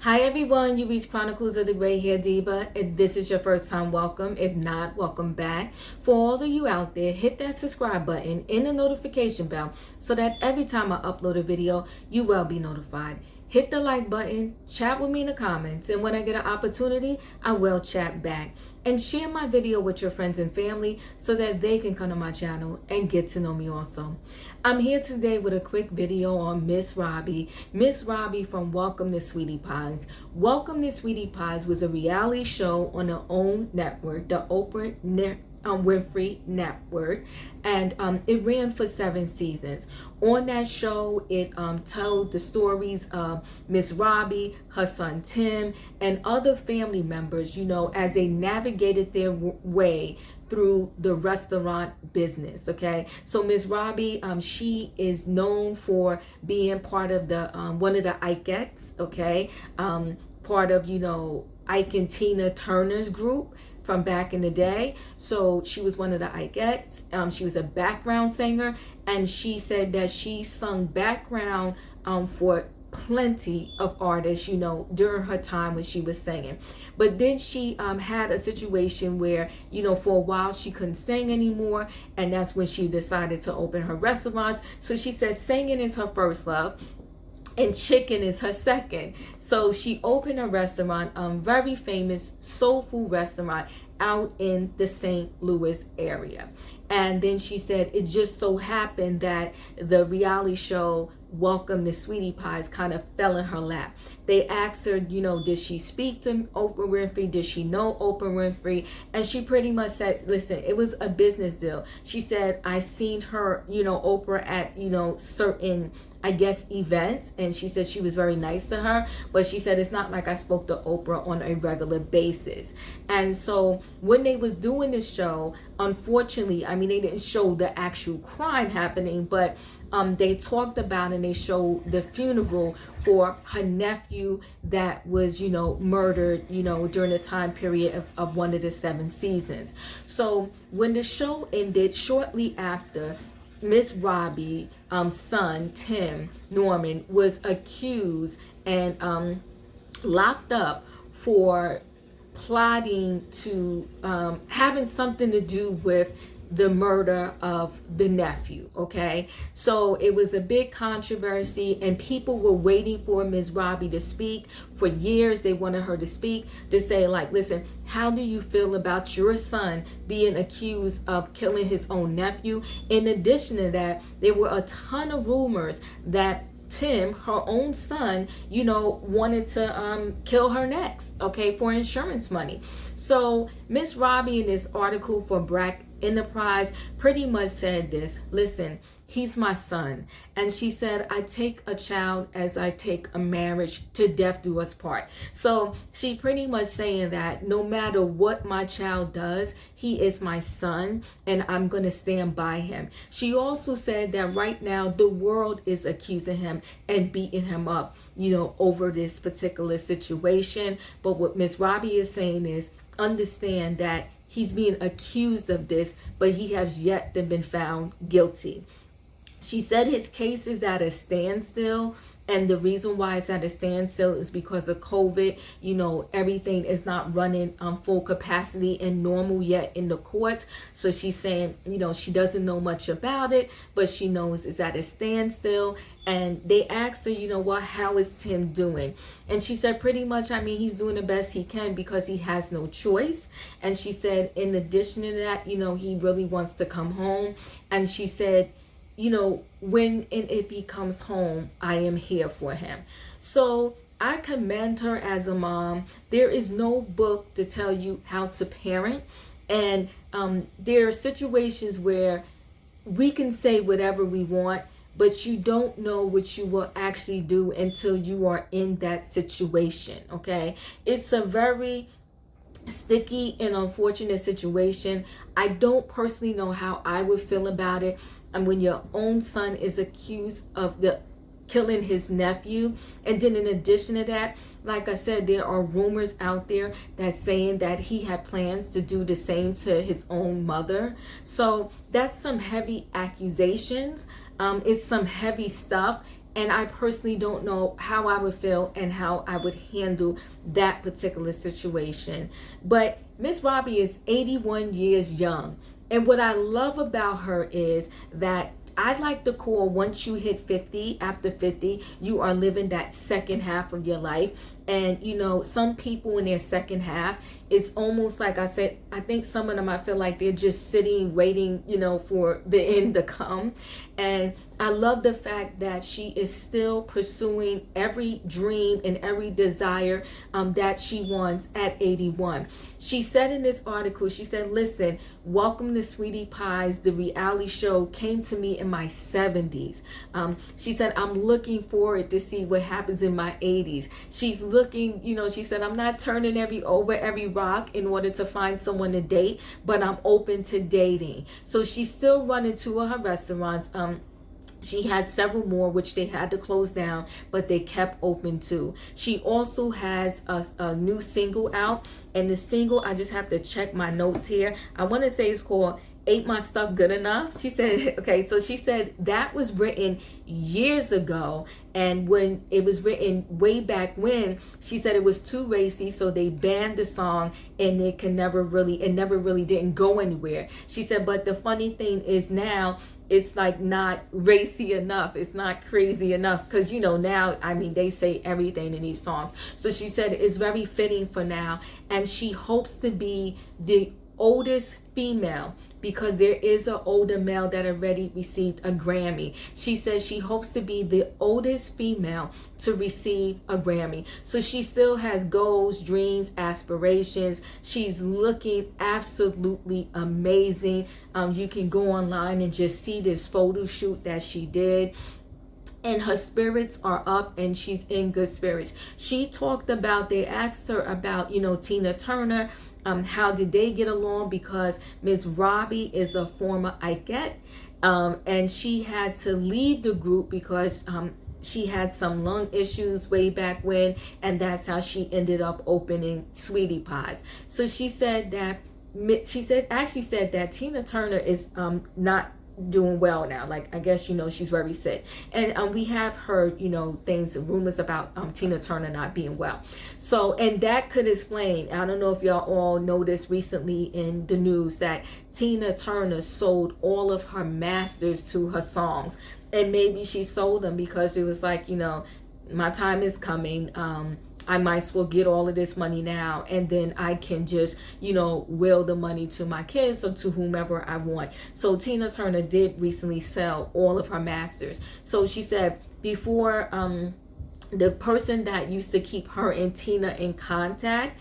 Hi everyone, you reached Chronicles of the Gray Hair Diva. If this is your first time, welcome. If not, welcome back. For all of you out there, hit that subscribe button and the notification bell so that every time I upload a video, you will be notified. Hit the like button, chat with me in the comments, and when I get an opportunity, I will chat back. And share my video with your friends and family so that they can come to my channel and get to know me also. I'm here today with a quick video on Miss Robbie. Miss Robbie from Welcome to Sweetie Pies. Welcome to Sweetie Pies was a reality show on her own network, the Oprah Winfrey Network, and it ran for 7 seasons. On that show, it told the stories of Miss Robbie, her son Tim, and other family members, as they navigated their way through the restaurant business. Okay, so Miss Robbie, she is known for being part of the one of the Ikettes. Okay, part of Ike and Tina Turner's group from back in the day. So she was one of the Ikettes. She was a background singer, and she said that she sung background for plenty of artists, during her time when she was singing. But then she had a situation where, for a while she couldn't sing anymore, and that's when she decided to open her restaurants. So she said singing is her first love and chicken is her second. So she opened a restaurant, very famous soul food restaurant out in the St. Louis area. And then she said it just so happened that the reality show Welcome to Sweetie Pies kind of fell in her lap. They asked her, did she speak to Oprah Winfrey? Did she know Oprah Winfrey? And she pretty much said, listen, it was a business deal. She said, I seen her, Oprah at, certain, I guess, events, and she said she was very nice to her, but she said it's not like I spoke to Oprah on a regular basis. And so when they was doing this show, unfortunately, they didn't show the actual crime happening, but they talked about and they showed the funeral for her nephew that was, murdered, during the time period of one of the 7 seasons. So when the show ended, shortly after, Miss Robbie, son Tim Norman was accused and locked up for plotting to having something to do with the murder of the nephew. Okay, so it was a big controversy, and people were waiting for Ms. Robbie to speak for years. They wanted her to speak, to say, like, listen, how do you feel about your son being accused of killing his own nephew? In addition to that, there were a ton of rumors that Tim, her own son, wanted to kill her next, okay, for insurance money. So Miss Robbie, in this article for Black Enterprise, pretty much said this: listen, he's my son. And she said, I take a child as I take a marriage, to death do us part. So she pretty much saying that no matter what my child does, he is my son and I'm going to stand by him. She also said that right now the world is accusing him and beating him up, over this particular situation. But what Miss Robbie is saying is, understand that he's being accused of this, but he has yet to been found guilty. She said his case is at a standstill, and the reason why it's at a standstill is because of COVID. Everything is not running full capacity and normal yet in the courts. So she's saying, she doesn't know much about it, but she knows it's at a standstill. And they asked her, how is Tim doing? And she said pretty much, he's doing the best he can because he has no choice. And she said, in addition to that, he really wants to come home. And she said, when and if he comes home, I am here for him. So I commend her as a mom. There is no book to tell you how to parent. And there are situations where we can say whatever we want, but you don't know what you will actually do until you are in that situation. Okay, it's a very sticky and unfortunate situation. I don't personally know how I would feel about it. And when your own son is accused of killing his nephew, and then in addition to that, like I said, there are rumors out there that saying that he had plans to do the same to his own mother. So that's some heavy accusations. It's some heavy stuff. And I personally don't know how I would feel and how I would handle that particular situation. But Miss Robbie is 81 years young. And what I love about her is that I like to call, once you hit 50, after 50, you are living that second half of your life. And some people in their second half, it's almost like I said, I think some of them, I feel like they're just sitting waiting, for the end to come. And I love the fact that she is still pursuing every dream and every desire that she wants at 81. She said in this article, she said, listen, welcome to Sweetie Pies. The reality show came to me in my 70s. She said, I'm looking forward to see what happens in my 80s. She's looking, she said, I'm not turning over every rock in order to find someone to date, but I'm open to dating. So she's still running two of her restaurants. She had several more which they had to close down, but they kept open too. She also has a new single out, and the single, I just have to check my notes here. I want to say it's called Ain't My Stuff Good Enough? She said, okay, so she said that was written years ago. And when it was written way back when, she said it was too racy, so they banned the song, and it never really didn't go anywhere. She said, but the funny thing is now, it's like not racy enough. It's not crazy enough. Because, now, they say everything in these songs. So she said it's very fitting for now. And she hopes to be the oldest female, because there is an older male that already received a Grammy. She says she hopes to be the oldest female to receive a Grammy. So she still has goals, dreams, aspirations. She's looking absolutely amazing. You can go online and just see this photo shoot that she did. And her spirits are up, and she's in good spirits. She talked about, they asked her about, Tina Turner. How did they get along? Because Ms. Robbie is a former Ikeette, and she had to leave the group because she had some lung issues way back when, and that's how she ended up opening Sweetie Pies. So she said that Tina Turner is not doing well now. Like, I guess, she's very sick. And we have heard, things, rumors about Tina Turner not being well. So, and that could explain, I don't know if y'all all noticed recently in the news that Tina Turner sold all of her masters to her songs. And maybe she sold them because it was like, my time is coming. I might as well get all of this money now, and then I can just, will the money to my kids or to whomever I want. So Tina Turner did recently sell all of her masters. So she said before, the person that used to keep her and Tina in contact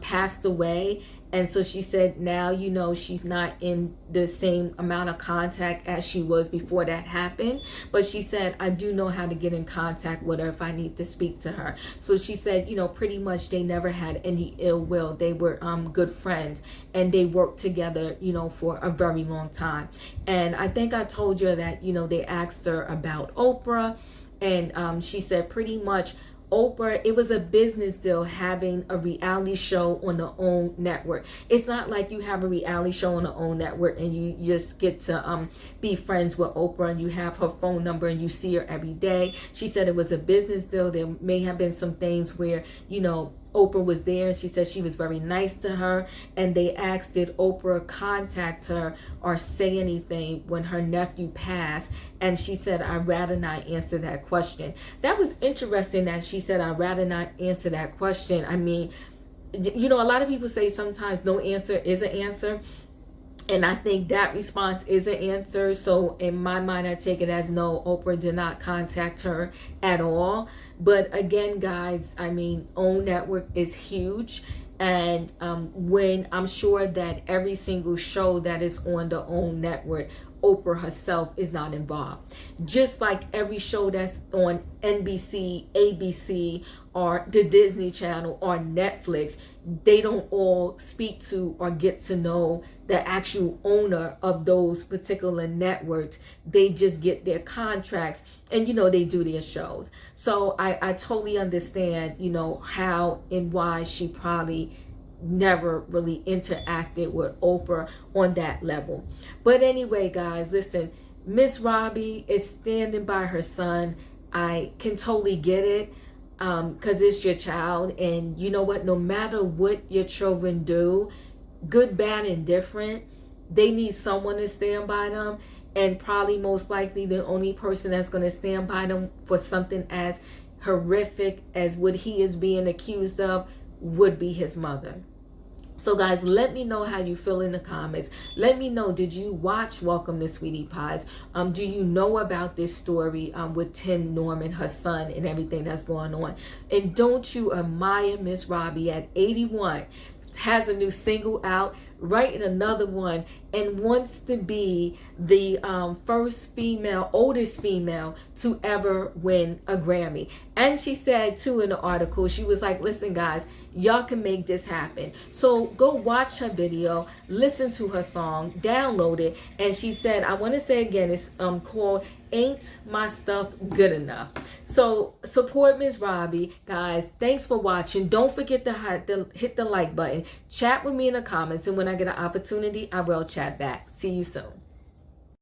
passed away. And so she said now, she's not in the same amount of contact as she was before that happened. But she said, I do know how to get in contact with her if I need to speak to her. So she said, pretty much they never had any ill will. They were good friends, and they worked together, for a very long time. And I think I told you that, they asked her about Oprah, and she said pretty much Oprah, it was a business deal having a reality show on the own network. It's not like you have a reality show on the own network and you just get to be friends with Oprah and you have her phone number and you see her every day. She said it was a business deal. There may have been some things where, Oprah was there. She said she was very nice to her, and they asked, did Oprah contact her or say anything when her nephew passed? And she said, I'd rather not answer that question. That was interesting that she said, I'd rather not answer that question. I mean, a lot of people say sometimes no answer is an answer. And I think that response is an answer. So in my mind, I take it as no, Oprah did not contact her at all. But again, guys, OWN Network is huge. And when I'm sure that every single show that is on the OWN Network, Oprah herself is not involved. Just like every show that's on NBC, ABC, or the Disney Channel or Netflix, they don't all speak to or get to know the actual owner of those particular networks. They just get their contracts and, they do their shows. So I totally understand, how and why she probably never really interacted with Oprah on that level. But anyway, guys, listen, Miss Robbie is standing by her son. I can totally get it, because it's your child. And you know what? No matter what your children do, good, bad, and different, they need someone to stand by them. And probably most likely the only person that's going to stand by them for something as horrific as what he is being accused of would be his mother. So guys, let me know how you feel in the comments. Let me know, did you watch Welcome to Sweetie Pies? Do you know about this story with Tim Norman, her son, and everything that's going on? And don't you admire Miss Robbie at 81? Has a new single out, writing another one, and wants to be the oldest female to ever win a Grammy. And she said too in the article, she was like, listen guys, y'all can make this happen. So go watch her video, listen to her song, download it. And she said, I want to say again, it's called Ain't My Stuff Good Enough. So support Miss Robbie, guys. Thanks for watching. Don't forget to hit the like button. Chat with me in the comments, and when I get an opportunity, I will chat back. See you soon.